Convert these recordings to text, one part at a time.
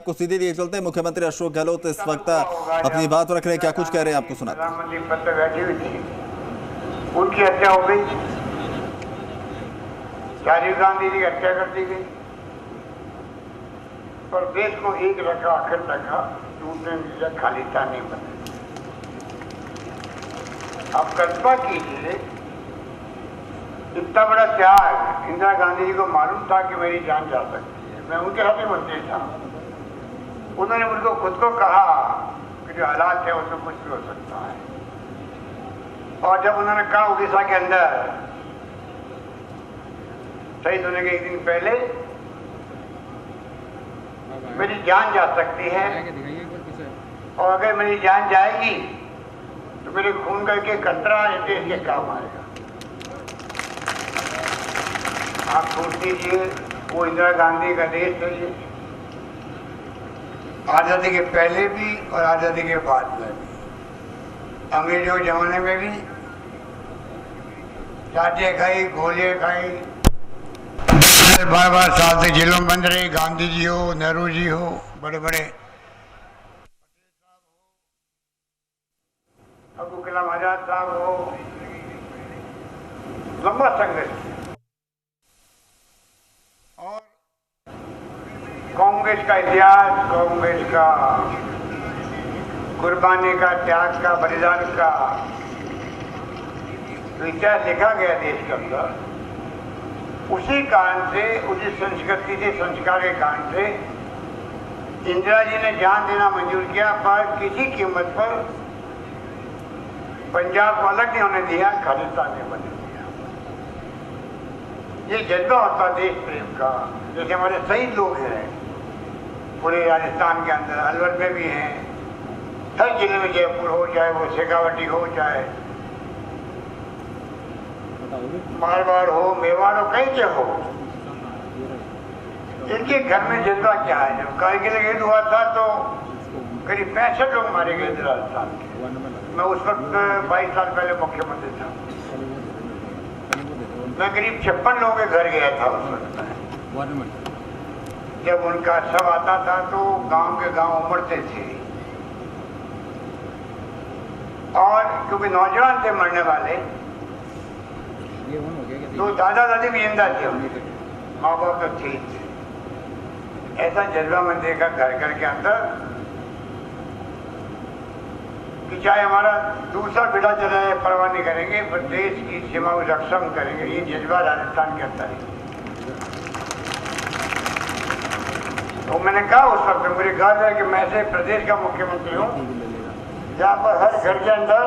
आपको सीधे लिए चलते हैं। मुख्यमंत्री अशोक गहलोत इस वक्त अपनी बात रख रहे हैं, क्या कुछ कह रहे हैं आपको सुनाते हैं। प्रधानमंत्री पद पर बैठी हुई थी, उनकी हत्या हो गई। राजीव गांधी की हत्या कर दी गई और देश को एक रखा, आखिर रखा, टूटने की खालिस्तान नहीं बने। अब कल्पना कीजिए, इतना बड़ा त्याग इंदिरा गांधी जी को मालूम था कि मेरी जान जा सकती है। मैं उनके साथ ही मंत्री था। उन्होंने मुझको खुद को कहा कि जो हालात है उसमें कुछ भी हो सकता है। और जब उन्होंने कहा उड़ीसा के अंदर शहीद होने के एक दिन पहले मेरी जान जा सकती है, और अगर मेरी जान जाएगी तो मेरे खून का एक कतरा देश के काम आएगा। आप सोच लीजिए, वो इंदिरा गांधी का देश है ये, आज़ादी के पहले भी और आज़ादी के बाद में भी, अंग्रेजों के जमाने में भी चाटे खाई, गोलियां खाई, 12 साल से जेलों में बंद रहे। गांधी जी हो, नेहरू जी हो, बड़े बड़े अब्दुल कलाम आजाद साहब हो, लंबा संघर्ष। और कांग्रेस का इतिहास, कांग्रेस का कुर्बानी का, त्याग का, बलिदान का जो इतिहास लिखा गया देश के अंदर, उसी कारण से, उसी संस्कृति से, संस्कार के कारण से इंदिरा जी ने जान देना मंजूर किया, पर किसी कीमत पर पंजाब को अलग नहीं होने दिया, खालिस्तान ने बने दिया। ये जज्बा होता देश प्रेम का। जैसे हमारे शहीद लोग हैं पूरे राजस्थान के अंदर, अलवर में भी हैं, हर जिले में, जयपुर हो चाहे वो शेखावटी हो, चाहे मारवाड़ हो, मेवाड़ हो, कहीं के हो, इनके घर में जज्बा क्या है। जब कारगिल युद्ध हुआ था तो करीब 65 लोग मारे गए थे राजस्थान के। मैं उस वक्त 22 साल पहले मुख्यमंत्री था। मैं करीब 56 लोगों के घर गया था उस वक्त। जब उनका शव आता था तो गांव के गांव उमड़ते थे, और क्योंकि नौजवान थे मरने वाले, तो दादा दादी भी जिंदा थे, उनके माँ बाप तो ठीक थे। ऐसा जज्बा मैंने देखा घर घर के अंदर कि चाहे हमारा दूसरा बेटा चला जाए परवाह नहीं करेंगे, पर देश की सीमा को रक्षा करेंगे। ये जज्बा राजस्थान के अंदर है। तो मैंने कहा उस वक्त, मुझे कहा जाए कि मैं ऐसे प्रदेश का मुख्यमंत्री हूँ जहाँ पर हर घर के अंदर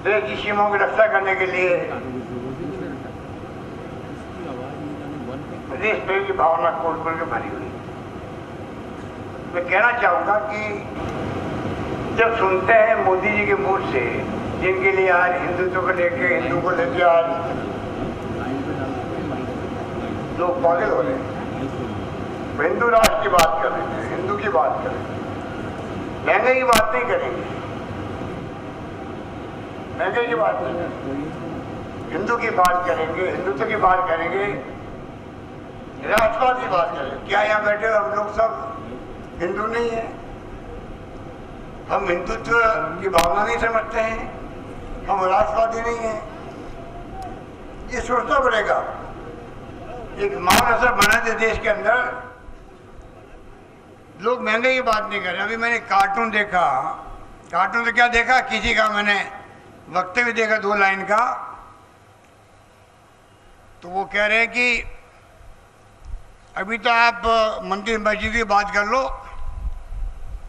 देश की सीमाओं की रक्षा करने के लिए देश प्रेम की भावना खोल खोल के भरी हुई। मैं कहना चाहूंगा कि जब सुनते हैं मोदी जी के मुंह से, जिनके लिए आज हिंदुत्व को लेके, हिंदू को लेके आज लोग पागल हो रहे हैं, हिंदू राष्ट्र की बात कर रहे हैं, हिंदू की बात कर रहे हैं, महंगाई की बात नहीं करेंगे, महंगाई की बात नहीं करेंगे, हिंदू की बात करेंगे, हिंदुत्व की बात करेंगे, राष्ट्रवाद की बात करेंगे। क्या यहाँ बैठे हम लोग सब हिंदू नहीं है? हम हिंदुत्व की भावना नहीं समझते हैं? हम राष्ट्रवादी नहीं हैं? ये सोचना पड़ेगा। एक माहौल असर बना दे देश के अंदर। लोग महंगाई की बात नहीं कर रहे। अभी मैंने कार्टून देखा, कार्टून तो क्या देखा, किसी का मैंने वक्तव्य देखा 2 लाइन का, तो वो कह रहे हैं कि अभी तो आप मंदिर मस्जिद की बात कर लो,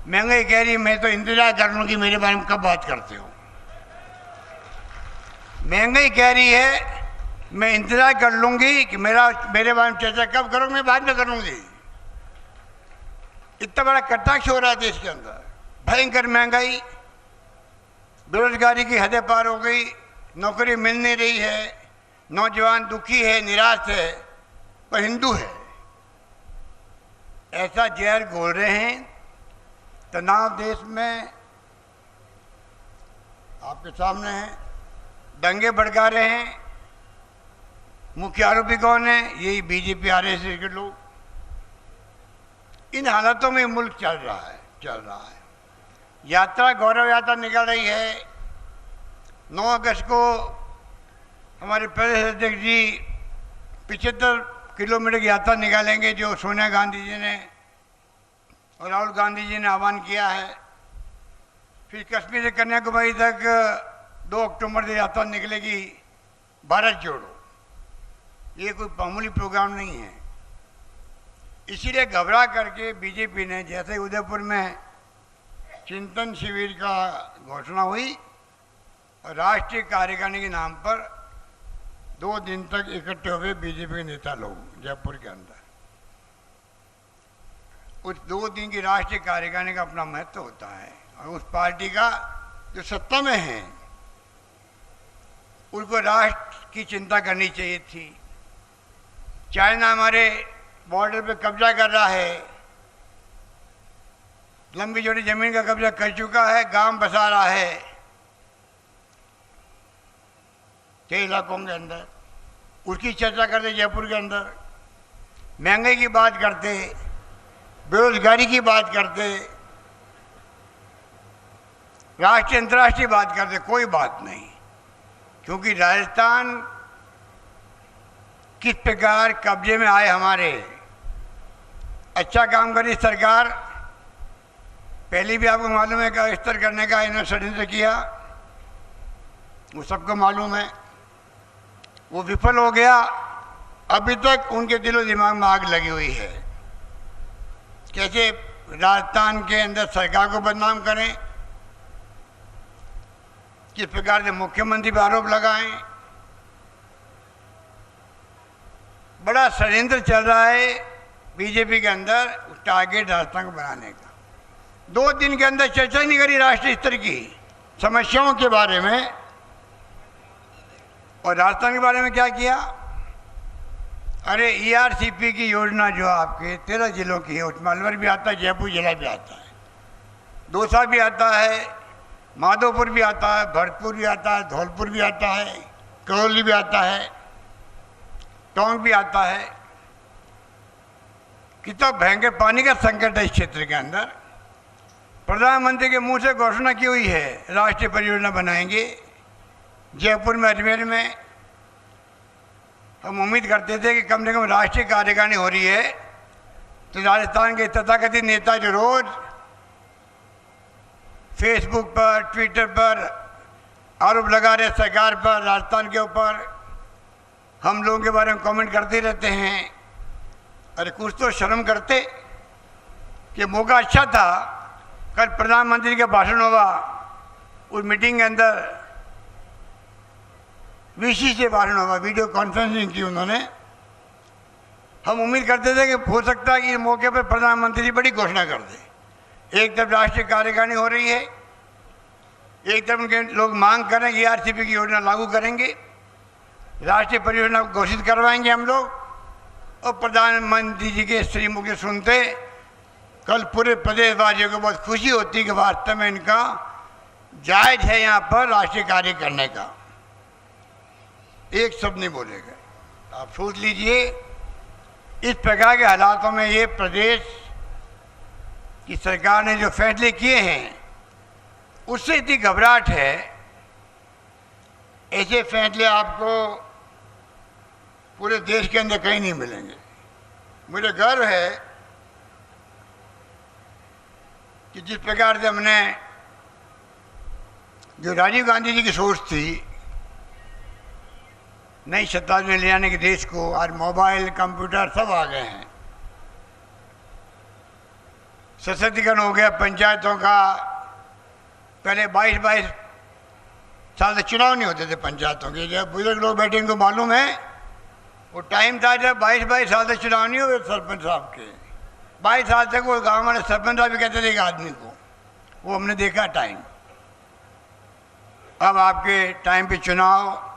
महंगाई कह रही, मैं तो इंतजार कर लूँ कि मेरे बारे में कब बात करते हो। महंगाई कह रही है, मैं इंतजार कर लूंगी कि मेरे बारे में चर्चा कब करोगे, मैं बाद में करूंगी। इतना बड़ा कटाक्ष हो रहा है देश के अंदर। भयंकर महंगाई, बेरोजगारी की हदें पार हो गई, नौकरी मिल नहीं रही है, नौजवान दुखी है, निराश है, पर हिंदू है। ऐसा जहर घोल रहे हैं। तनाव देश में आपके सामने है, दंगे भड़का रहे हैं, मुख्य आरोपी कौन है? यही बीजेपी आरएसएस के लोग। इन हालातों में मुल्क चल रहा है। यात्रा, गौरव यात्रा निकल रही है। 9 अगस्त को हमारे प्रदेश अध्यक्ष जी 75 किलोमीटर की यात्रा निकालेंगे, जो सोनिया गांधी जी ने और राहुल गांधी जी ने आह्वान किया है। फिर कश्मीर से कन्याकुमारी तक 2 अक्टूबर से यात्रा निकलेगी, भारत जोड़ो। ये कोई मामूली प्रोग्राम नहीं है। इसीलिए घबरा करके बीजेपी ने, जैसे उदयपुर में चिंतन शिविर का घोषणा हुई और राष्ट्रीय कार्यकारिणी के नाम पर 2 दिन तक इकट्ठे हुए बीजेपी के नेता लोग जयपुर के अंदर। उस 2 दिन की राष्ट्रीय कार्यकारिणी का अपना महत्व होता है और उस पार्टी का जो सत्ता में है उनको राष्ट्र की चिंता करनी चाहिए थी। चाइना हमारे बॉर्डर पे कब्जा कर रहा है, लंबी चौड़ी जमीन का कब्जा कर चुका है, गांव बसा रहा है कई इलाकों के अंदर। उसकी चर्चा करते जयपुर के अंदर, महंगाई की बात करते, बेरोजगारी की बात करते, राष्ट्रीय अंतर्राष्ट्रीय बात करते, कोई बात नहीं। क्योंकि राजस्थान किस प्रकार कब्जे में आए हमारे, अच्छा काम करी सरकार। पहले भी आपको मालूम है कि स्तर करने का इन्होंने षड्यंत्र किया, वो सबको मालूम है। वो विफल हो गया। अभी तक उनके दिलो दिमाग में आग लगी हुई है। कैसे राजस्थान के अंदर सरकार को बदनाम करें, किस प्रकार से मुख्यमंत्री पर आरोप लगाएं। बड़ा षड्यंत्र चल रहा है बीजेपी के अंदर टारगेट राजस्थान को बनाने का। 2 दिन के अंदर चर्चा ही नहीं करी राष्ट्रीय स्तर की समस्याओं के बारे में। और राजस्थान के बारे में क्या किया? अरे ERCP की योजना जो आपके 13 जिलों की है, उसमें अलवर भी आता है, जयपुर जिला भी आता है, दौसा भी आता है, माधोपुर भी आता है, भरतपुर भी आता है, धौलपुर भी आता है, करौली भी आता है, टोंक भी आता है। कितना भयंकर पानी का संकट है इस क्षेत्र के अंदर। प्रधानमंत्री के मुंह से घोषणा की हुई है राष्ट्रीय परियोजना बनाएंगे। जयपुर में, अजमेर में हम उम्मीद करते थे कि कम से कम राष्ट्रीय कार्यकारिणी हो रही है तो राजस्थान के तथाकथित नेता जो रोज फेसबुक पर, ट्विटर पर आरोप लगा रहे सरकार पर, राजस्थान के ऊपर, हम लोगों के बारे में कमेंट करते रहते हैं। अरे कुछ तो शर्म करते कि मौका अच्छा था, कल प्रधानमंत्री का भाषण होगा, उस मीटिंग के अंदर वीसी से भाषण होगा, वीडियो कॉन्फ्रेंसिंग की उन्होंने। हम उम्मीद करते थे कि हो सकता है कि इस मौके पर प्रधानमंत्री बड़ी घोषणा कर दे। एक तरफ राष्ट्रीय कार्यकारिणी हो रही है, एक तरफ उनके लोग मांग कर रहे हैं ERCP की योजना लागू करेंगे, राष्ट्रीय परियोजना घोषित करवाएंगे हम लोग। और प्रधानमंत्री जी के श्रीमुख से सुनते कल पूरे प्रदेशवासियों को बहुत खुशी होती कि वास्तव में इनका जायज है यहाँ पर राष्ट्रीय कार्य करने का। एक शब्द नहीं बोलेगा। आप सोच लीजिए इस प्रकार के हालातों में ये प्रदेश की सरकार ने जो फैसले किए हैं उससे इतनी घबराहट है। ऐसे फैसले आपको पूरे देश के अंदर कहीं नहीं मिलेंगे। मुझे गर्व है कि जिस प्रकार से हमने, जो राजीव गांधी जी की सोच थी नई शताब्दी में ले आने के देश को, आज मोबाइल, कंप्यूटर सब आ गए हैं, सशक्तिकरण हो गया पंचायतों का। पहले 22 साल से चुनाव नहीं होते थे पंचायतों के। जब बुजुर्ग लोग बैठे इनको मालूम है, वो टाइम था जब 22 साल से चुनाव नहीं हुए सरपंच साहब के। 22 साल तक वो गाँव वाले सरपंच साहब भी कहते थे एक आदमी को, वो हमने देखा टाइम। अब आपके टाइम पे चुनाव,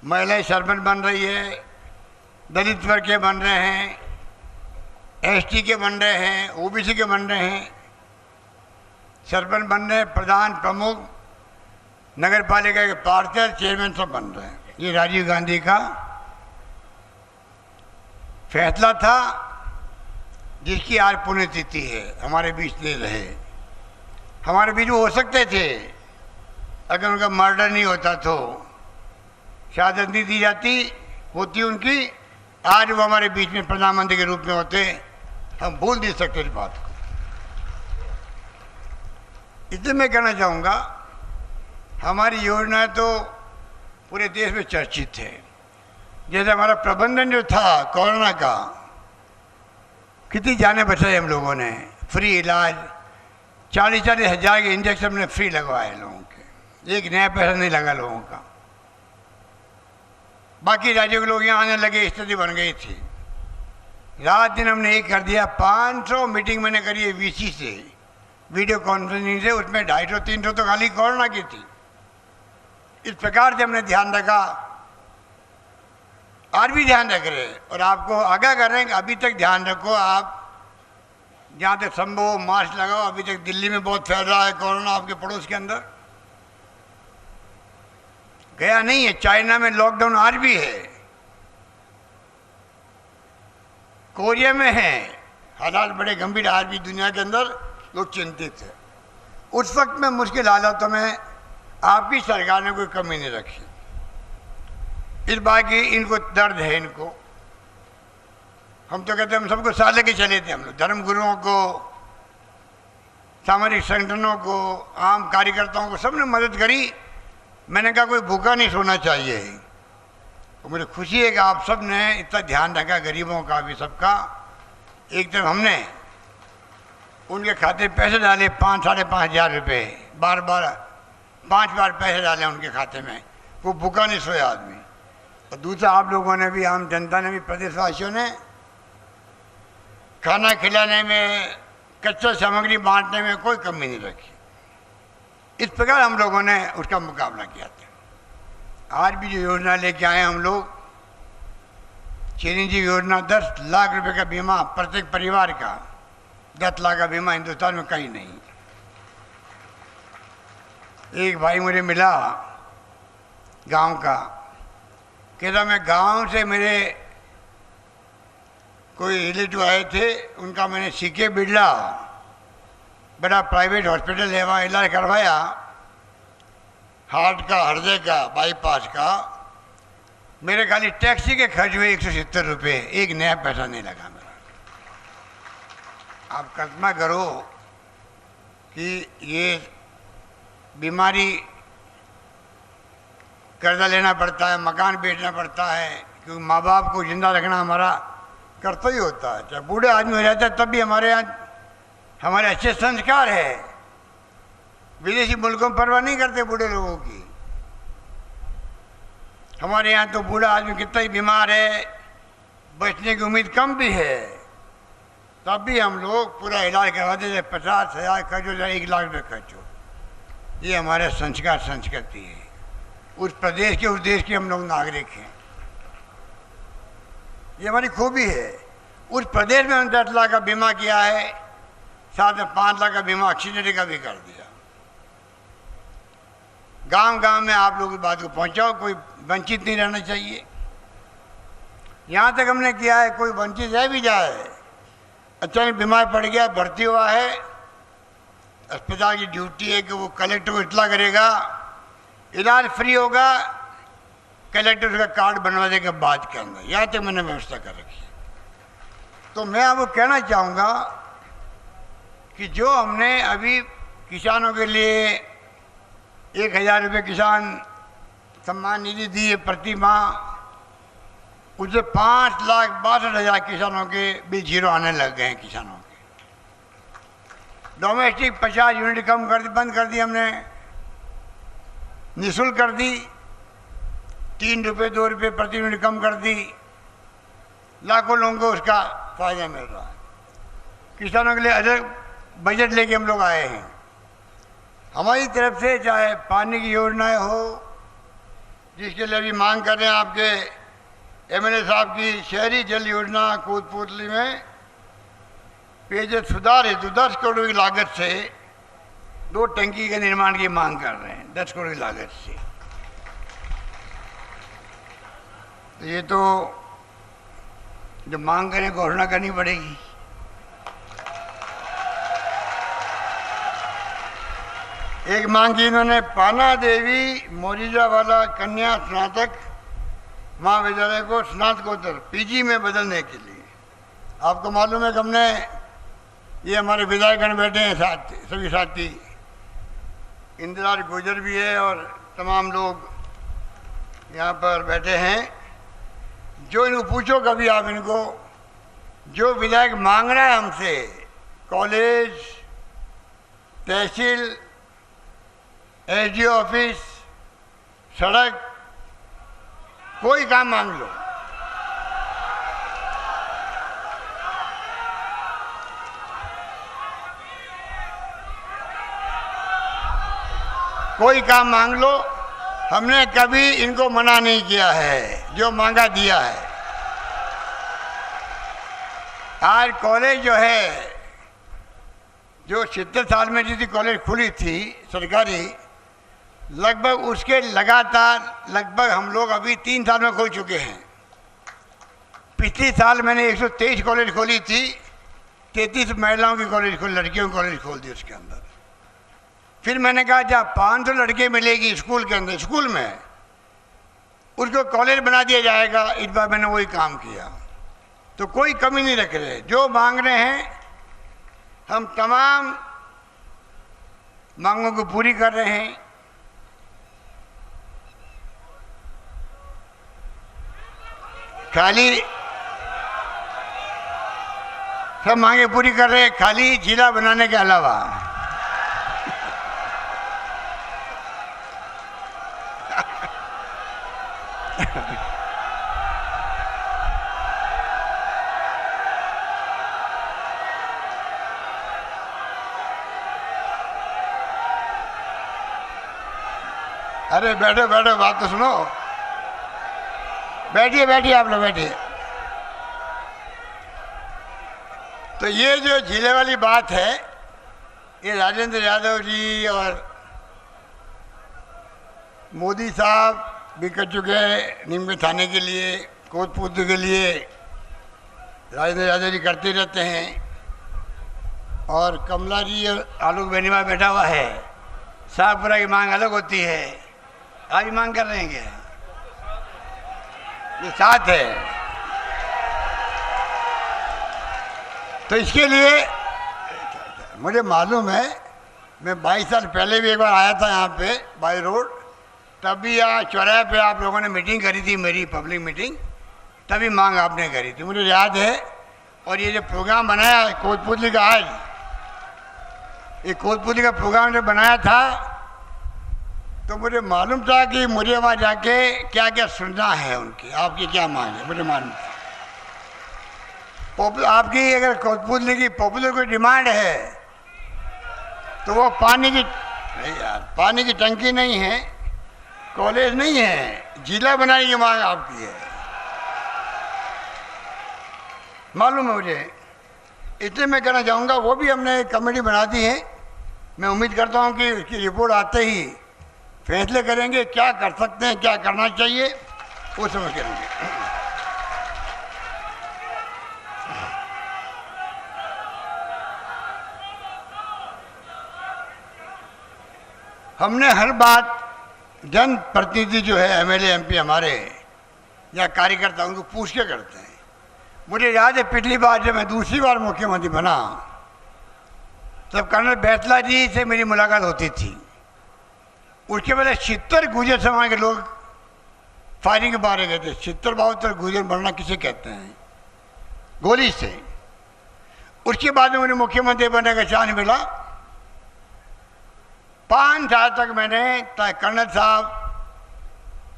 महिलाएं सरपंच बन रही है, दलित वर्ग के बन रहे हैं, ST के बन रहे हैं, OBC के बन रहे हैं, सरपंच बन रहे हैं, प्रधान, प्रमुख, नगर पालिका के पार्षद, चेयरमैन सब बन रहे हैं। ये राजीव गांधी का फैसला था, जिसकी आज पुण्यतिथि है। हमारे बीच नहीं रहे, हमारे बीच वो हो सकते थे अगर उनका मर्डर नहीं होता तो, शहादत नहीं दी जाती होती उनकी, आज वो हमारे बीच में प्रधानमंत्री के रूप में होते। हम भूल नहीं सकते इस बात को। इसलिए मैं कहना चाहूँगा, हमारी योजनाएं तो पूरे देश में चर्चित है। जैसे हमारा प्रबंधन जो था कोरोना का, कितनी जानें बचाई हम लोगों ने, फ्री इलाज, 40-40 हज़ार के इंजेक्शन हमने फ्री लगवाए लोगों के, एक नया पैसा नहीं लगा लोगों का। बाकी राज्यों के लोग यहाँ आने लगे, स्थिति बन गई थी। रात दिन हमने एक कर दिया। 500 मीटिंग मैंने करी है वीसी से, वीडियो कॉन्फ्रेंसिंग से, उसमें 250-300 तो खाली कोरोना की थी। इस प्रकार से हमने ध्यान रखा, आज भी ध्यान रख रहे हैं और आपको आगाह कर रहे हैं कि अभी तक ध्यान रखो। आप जहाँ तक संभव हो मास्क लगाओ। अभी तक दिल्ली में बहुत फैल रहा है कोरोना, आपके पड़ोस के अंदर गया नहीं है। चाइना में लॉकडाउन आज भी है, कोरिया में है, हालात बड़े गंभीर, आज भी दुनिया के अंदर लोग चिंतित है। उस वक्त में मुश्किल हालातों में आपकी सरकार ने कोई कमी नहीं रखी। इस बात की इनको दर्द है, इनको हम तो कहते हैं, हम सबको साथ लेके चले थे। हम लोग धर्म गुरुओं को, सामाजिक संगठनों को, आम कार्यकर्ताओं को, सबने मदद करी। मैंने कहा कोई भूखा नहीं सोना चाहिए। तो मुझे खुशी है कि आप सब ने इतना ध्यान रखा, गरीबों का भी, सबका। एक तरफ हमने उनके खाते पैसे डाले 5-5.5 हज़ार रुपये, बार 5 बार पैसे डाले उनके खाते में, वो भूखा नहीं सोया आदमी। और दूसरा, आप लोगों ने भी, आम जनता ने भी, प्रदेशवासियों ने खाना खिलाने में, कच्चा सामग्री बांटने में कोई कमी नहीं रखी। इस प्रकार हम लोगों ने उसका मुकाबला किया था। आज भी जो योजना लेके आए हम लोग, चिरंजीवी योजना, 10 लाख रुपए का बीमा प्रत्येक परिवार का, 10 लाख का बीमा हिंदुस्तान में कहीं नहीं। एक भाई मुझे मिला गांव का, कहता मैं गांव से, मेरे कोई रिलेटिव आए थे, उनका मैंने सीके बिरला बड़ा प्राइवेट हॉस्पिटल है, वहाँ इलाज करवाया, हार्ट का, हृदय का, बाईपास का। मेरे खाली टैक्सी के खर्च हुए 170 रुपये, एक नया पैसा नहीं लगा मेरा। आप कल्पना करो कि ये बीमारी, कर्जा लेना पड़ता है, मकान बेचना पड़ता है, क्योंकि माँ बाप को जिंदा रखना हमारा कर्तव्य होता है। चाहे बूढ़े आदमी हो जाता है तब भी हमारे यहाँ हमारे अच्छे संस्कार है। विदेशी मुल्कों में परवाह नहीं करते बूढ़े लोगों की। हमारे यहाँ तो बूढ़ा आदमी कितना ही बीमार है, बचने की उम्मीद कम भी है, तब भी हम लोग पूरा इलाज करवाते थे। 50 हज़ार खर्च हो जाए, 1 लाख रुपये खर्च हो। ये हमारे संस्कार, संस्कृति है। उस प्रदेश के, उस देश के हम लोग नागरिक हैं, ये हमारी खूबी है। उस प्रदेश में हमने 10 लाख का बीमा किया है, साथ में 5 लाख का बीमा ऑक्सीजन का भी कर दिया। गांव गांव में आप लोग इस बात को पहुंचाओ, कोई वंचित नहीं रहना चाहिए। यहाँ तक हमने किया है, कोई वंचित रह भी जाए, अचानक बीमार पड़ गया, भर्ती हुआ है, अस्पताल की ड्यूटी है कि वो कलेक्टर को इतला करेगा, इलाज फ्री होगा, कलेक्टर उसका कार्ड बनवा देगा बाद के अंदर। यहाँ तक मैंने व्यवस्था कर रखी है। तो मैं आपको कहना चाहूँगा कि जो हमने अभी किसानों के लिए 1,000 रुपये किसान सम्मान निधि दी है प्रति माह, उससे 5,62,000 किसानों के बिल जीरो आने लग गए हैं। किसानों के डोमेस्टिक 50 यूनिट कम कर दी, बंद कर दी हमने, निःशुल्क कर दी, 3 रुपये 2 रुपये प्रति यूनिट कम कर दी। लाखों लोगों को उसका फायदा मिल रहा है। किसानों के लिए अलग बजट लेके हम लोग आए हैं। हमारी तरफ से चाहे पानी की योजनाएं हो, जिसके लिए अभी मांग कर रहे हैं आपके एमएलए साहब की, शहरी जल योजना कोतपुतली में पेयजल सुधार हेतु 10 करोड़ की लागत से 2 टंकी के निर्माण की मांग कर रहे हैं, 10 करोड़ की लागत से। तो ये तो जब मांग करें घोषणा करनी पड़ेगी। एक मांग की इन्होंने पाना देवी मोरिजावाला कन्या स्नातक महाविद्यालय को स्नातकोत्तर पीजी में बदलने के लिए। आपको मालूम है कि हमने ये हमारे विधायकगण बैठे हैं साथ, सभी साथी, इंदिराज गुजर भी है और तमाम लोग यहाँ पर बैठे हैं। जो इनको पूछो कभी आप इनको, जो विधायक मांग रहा है हमसे, कॉलेज, तहसील, एसडीओ ऑफिस, सड़क, कोई काम मांग लो, कोई काम मांग लो, हमने कभी इनको मना नहीं किया है, जो मांगा दिया है। आज कॉलेज जो है, जो 70 साल में जितनी कॉलेज खुली थी सरकारी, लगभग उसके लगातार लगभग हम लोग अभी 3 साल में खोल चुके हैं। पिछले साल मैंने 123 कॉलेज खोली थी, 33 महिलाओं की कॉलेज खोली, लड़कियों की कॉलेज खोल दी उसके अंदर। फिर मैंने कहा जब 500 लड़के मिलेगी स्कूल के अंदर, स्कूल में, उसको कॉलेज बना दिया जाएगा। इस बार मैंने वही काम किया। तो कोई कमी नहीं रख रहे, जो मांग रहे हैं हम तमाम मांगों को पूरी कर रहे हैं। खाली सब मांगे पूरी कर रहे हैं, खाली जिला बनाने के अलावा। अरे बैठो बैठो, बात तो सुनो। बैठिए बैठिए, आप लोग बैठिए। तो ये जो जिले वाली बात है, ये राजेंद्र यादव जी और मोदी साहब भी कर चुके हैं नीमच थाने के लिए, कोटपुतली के लिए राजेंद्र यादव जी करते रहते हैं। और कमला जी और आलोक बेनीवाल बैठा हुआ है। शाहपुरा की मांग अलग होती है, आप भी मांग कर रहे हैं क्या? ये साथ है। तो इसके लिए मुझे मालूम है, मैं 22 साल पहले भी एक बार आया था यहाँ पे बाई रोड, तभी यहाँ चौराहे पे आप लोगों ने मीटिंग करी थी, मेरी पब्लिक मीटिंग, तभी मांग आपने करी थी, मुझे याद है। और ये जो प्रोग्राम बनाया कोटपुतली का, आज ये कोटपुतली का प्रोग्राम जो बनाया था, तो मुझे मालूम था कि मुझे वहाँ जाके क्या क्या सुनना है उनकी, आपकी क्या मांग है, मुझे मालूम था। आपकी अगर कोटपुतली की पॉपुलर कोई डिमांड है तो वो पानी की, नहीं यार, पानी की टंकी नहीं है, कॉलेज नहीं है, जिला बनाने की मांग आपकी है, मालूम है मुझे। इतने मैं कहना चाहूँगा, वो भी हमने एक कमेटी बना दी है। मैं उम्मीद करता हूँ कि उसकी रिपोर्ट आते ही फैसले करेंगे क्या कर सकते हैं, क्या करना चाहिए, वो समझ करेंगे। हमने हर बात जन प्रतिनिधि जो है, एमएलए एमपी हमारे या कार्यकर्ता, उनको पूछ के करते हैं। मुझे याद है पिछली बार जब मैं दूसरी बार मुख्यमंत्री बना, तब कर्नल बैतला जी से मेरी मुलाकात होती थी। उसके पहले 76 गुर्जर समाज के लोग फायरिंग के बारे गए थे। 76-72 गुर्जर मरना किसे कहते हैं, गोली से। उसके बाद में मुझे मुख्यमंत्री बनने का चांस मिला। 5 साल तक मैंने, कर्नल साहब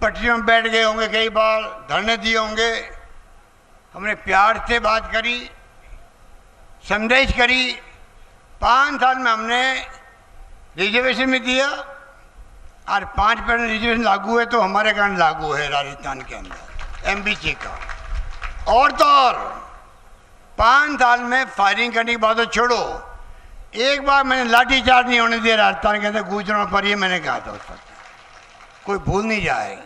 पटरियों में बैठ गए होंगे, कई बार धरने दिए होंगे, हमने प्यार से बात करी, संदेश करी। 5 साल में हमने रिजर्वेशन भी दिया, और 5% रिजर्वेशन लागू है तो हमारे कारण लागू है राजस्थान के अंदर एमबीसी का। और तो और 5 साल में फायरिंग करने की बात तो छोड़ो, एक बार मैंने लाठी चार्ज नहीं होने दिया राजस्थान के अंदर गुजरों पर, ये मैंने कहा था उस वक्त, कोई भूल नहीं जाए।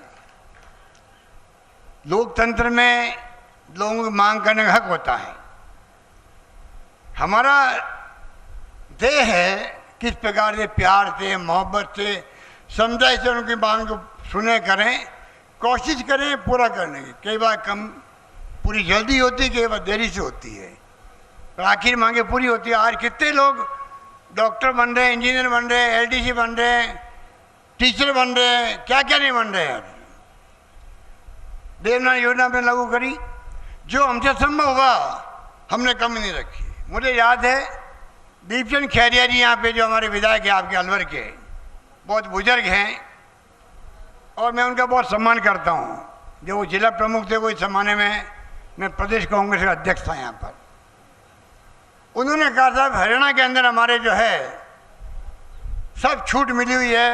लोकतंत्र में लोगों की मांग करने का हक होता है। हमारा देह है किस प्रकार से प्यार से, मोहब्बत से, समझाई से उनकी मांग को सुने, करें, कोशिश करें पूरा करने की। कई बार कम पूरी जल्दी होती है, कई बार देरी से होती है, पर आखिर मांगे पूरी होती है। आज कितने लोग डॉक्टर बन रहे हैं, इंजीनियर बन रहे हैं, एलडीसी बन रहे हैं, टीचर बन रहे हैं, क्या क्या नहीं बन रहे हैं। देवनाथ योजना में लागू करी, जो हमसे संभव हुआ हमने कमी नहीं रखी। मुझे याद है दीपचंद खैरिया जी यहाँ पे जो हमारे विधायक हैं आपके अलवर के, बहुत बुजुर्ग हैं और मैं उनका बहुत सम्मान करता हूँ। जो वो जिला प्रमुख थे, कोई ज़माने में मैं प्रदेश कांग्रेस का अध्यक्ष था यहाँ पर। उन्होंने कहा साहब हरियाणा के अंदर हमारे जो है सब छूट मिली हुई है,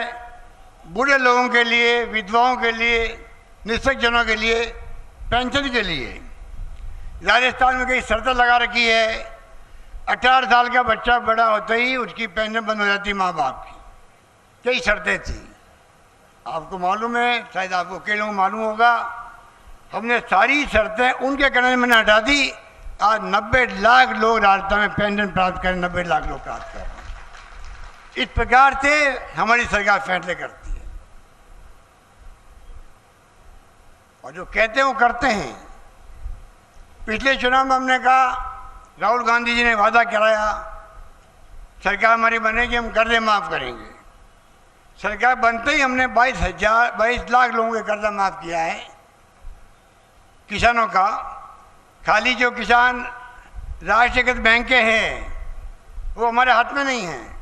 बूढ़े लोगों के लिए, विधवाओं के लिए, निःशक्त जनों के लिए, पेंशन के लिए। राजस्थान में कई शर्तें लगा रखी है, 18 साल का बच्चा बड़ा होते ही उसकी पेंशन बंद हो जाती माँ बाप की। कई शर्तें थी, आपको मालूम है, शायद आपको कई लोगों को मालूम होगा। हमने सारी शर्तें उनके कहने मैंने हटा दी। आज 90 लाख लोग राजस्थान में पेंशन प्राप्त करें, 90 लाख लोग प्राप्त कर रहे हैं। इस प्रकार से हमारी सरकार फैसले करती है और जो कहते हैं वो करते हैं। पिछले चुनाव में हमने कहा, राहुल गांधी जी ने वादा कराया सरकार हमारी बनेगी, हम कर्जे माफ़ करेंगे। सरकार बनते ही हमने 22 लाख लोगों के कर्जा माफ़ किया है। किसानों का, खाली जो किसान राष्ट्रीयकृत बैंकें हैं वो हमारे हाथ में नहीं हैं।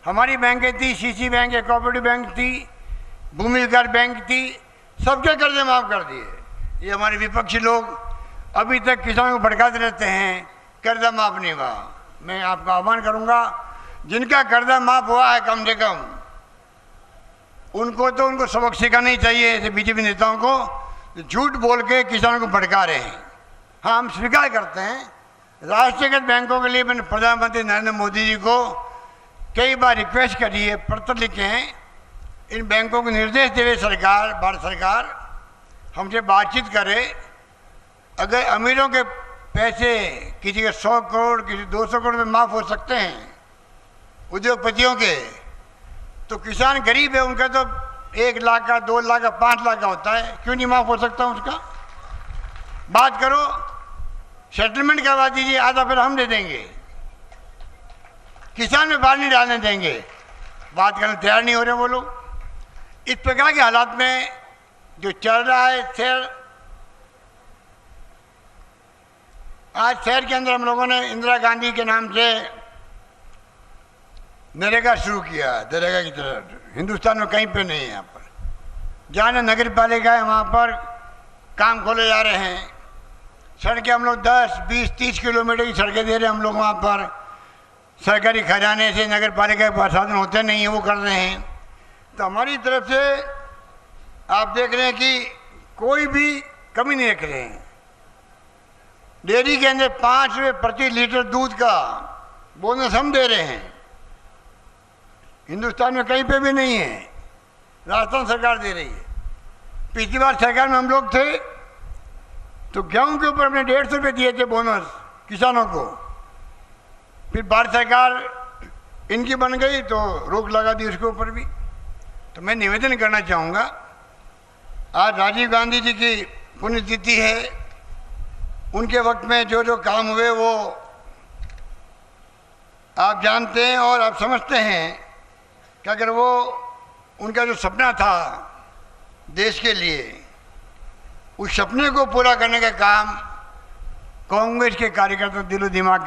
हमारी बैंकें थी, सीसी बैंक, कोऑपरेटिव बैंक थी, भूमि विकास बैंक थी, सबके कर्जे माफ़ कर दिए। ये हमारे विपक्षी लोग अभी तक किसानों को भड़काते रहते हैं, कर्जा माफ़ नहीं हुआ। मैं आपका आह्वान करूंगा, जिनका कर्जा माफ़ हुआ है कम से कम उनको सबक सिखाना ही चाहिए। ऐसे बीजेपी नेताओं को झूठ बोल के किसानों को भड़का रहे हैं। हाँ, हम स्वीकार करते हैं, राष्ट्रीयकृत बैंकों के लिए मैंने प्रधानमंत्री नरेंद्र मोदी जी को कई बार रिक्वेस्ट करी है, पत्र लिखे हैं। इन बैंकों को निर्देश देवे सरकार, भारत सरकार हमसे बातचीत करे। अगर अमीरों के पैसे किसी के 100 करोड़, किसी 200 करोड़ में माफ़ हो सकते हैं उद्योगपतियों के, तो किसान गरीब है, उनका तो 1 लाख का, 2 लाख का, 5 लाख का होता है, क्यों नहीं माफ़ हो सकता उसका? बात करो, सेटलमेंट करवा दीजिए, आधा फिर हम दे देंगे। किसान में बाहर नहीं डालने देंगे। बात करने तैयार नहीं हो रहे वो लोग। इस प्रकार के हालात में जो चल रहा है शहर, आज शहर के अंदर हम लोगों ने इंदिरा गांधी के नाम से नरेगा शुरू किया। नरेगा की तरह हिंदुस्तान में कहीं पे नहीं है। यहाँ पर जहाँ नगर पालिका है वहाँ पर काम खोले जा रहे हैं। सड़कें हम लोग 10, 20, 30 किलोमीटर की सड़कें दे रहे हैं हम लोग। वहाँ पर सरकारी खजाने से नगर पालिका के प्रशासन होते नहीं है, वो कर रहे हैं। तो हमारी तरफ से आप देख रहे हैं कि कोई भी कमी नहीं रख रहे हैं। डेयरी के अंदर 5 रुपये प्रति लीटर दूध का बोनस हम दे रहे हैं। हिंदुस्तान में कहीं पे भी नहीं है, राजस्थान सरकार दे रही है। पिछली बार सरकार में हम लोग थे तो गेहूं के ऊपर हमने 150 रुपये दिए थे बोनस किसानों को। फिर भारत सरकार इनकी बन गई तो रोक लगा दी उसके ऊपर भी। तो मैं निवेदन करना चाहूँगा, आज राजीव गांधी जी की पुण्यतिथि है। उनके वक्त में जो जो काम हुए वो आप जानते हैं और आप समझते हैं कि अगर वो उनका जो सपना था देश के लिए, उस सपने को पूरा करने का काम कांग्रेस के कार्यकर्ता दिलो दिमाग